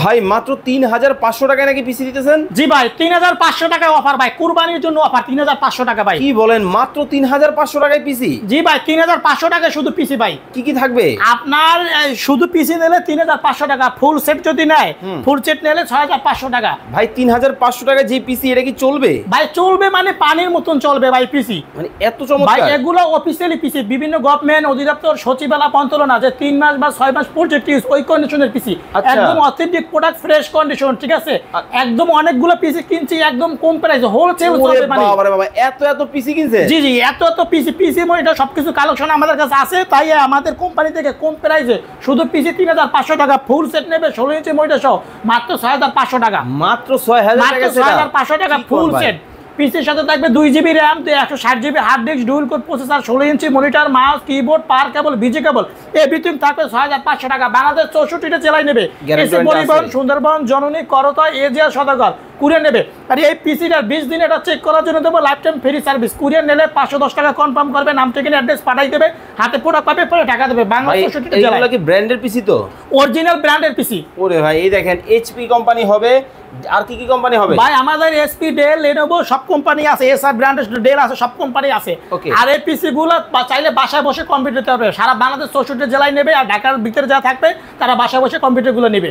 ভাই মাত্র ৩৫০০ টাকায় নাকি পিসি দিতেছেন? জি ভাই ৩৫০০ টাকায় অফার ভাই, কুরবানির জন্য অফার ৩৫০০ টাকা ভাই। কি বলেন, মাত্র ৩৫০০ টাকায় পিসি? জি ভাই ৩৫০০ টাকায় শুধু পিসি ভাই। কি কি থাকবে? আপনার শুধু পিসি নিলে ৩৫০০ টাকা, ফুল সেট যদি নেয় ফুল সেট নিলে ৬৫০০ টাকা। ভাই ৩৫০০ টাকায় যে পিসি, এটা কি চলবে? ভাই চলবে মানে পানির মতন চলবে ভাই পিসি, মানে এত চমৎকার ভাই। এগুলো অফিসিয়ালি পিসি, বিভিন্ন গভর্নমেন্ট অধিদপ্তর সচিবালয় মন্ত্রণা যে 3 মাস বা 6 মাস প্রজেক্ট ইউজ, ওই কন্ডিশনের পিসি, একদম অথেন্টিক প্রোডাক্ট, ফ্রেশ কন্ডিশন, ঠিক আছে। একদম অনেকগুলো পিসি কিনছি একদম কম প্রাইসে, হোলসেল চলবে মানে। বাবা বাবা, এত পিসি কিনছে? জি জি, এত পিসি মনিটর সবকিছু কালেকশন আমাদের কাছে আছে, তাই আমাদের কোম্পানি থেকে কম প্রাইসে শুধু পিসি ৩৫০০ টাকা, ফুল সেট নেবে ১৬ ইঞ্চি মনিটর সহ মাত্র ৬৫০০ টাকা। মাত্র ৬৫০০ টাকা ফুল সেট। পিসির সাথে থাকবে 2 GB RAM, 160 GB hard disk, dual core processor, 16 inch monitor, mouse, keyboard, power cable, VGA cable, everything থাকবে ৬৫০০ টাকা। বাংলাদেশ ৬৪টা জেলায় নেবে। এসি পরিবহন, সুন্দরবন, জননী, করতোয়া, এজিয়া, সদাগর কুরিয়ার নেবে। আর এই পিসিটা 20 দিন এটা চেক করার জন্য দেবো life time free service. Courier নিলে 510 টাকা কনফার্ম করবে, নাম ঠিকানা অ্যাড্রেস পাঠাই দেবে, হাতে প্রোডাক্ট পাবে, পরে টাকা দেবে। বাংলাদেশ ৬৪টা জেলায়। এগুলো কি ব্র্যান্ডের পিসি তো? অরিজিনাল ব্র্যান্ডের পিসি। ওরে ভাই, এই দেখেন এইচপি কোম্পানি হবে, আর কি কি কোম্পানি হবে? ভাই আমাদের এসপি, ডেল, লেনোভো সব কোম্পানি আছে, এসআর ব্র্যান্ডের ডেল আছে, সব কোম্পানি আছে। আর এই পিসি গুলো চাইলে বাসায় বসে কম্পিউটার দিতে পারবে। সারা বাংলাদেশ ৬৪ জেলায় নেবে, আর ঢাকার ভিতরে যারা থাকবে তারা বাসায় বসে কম্পিউটার গুলো নেবে।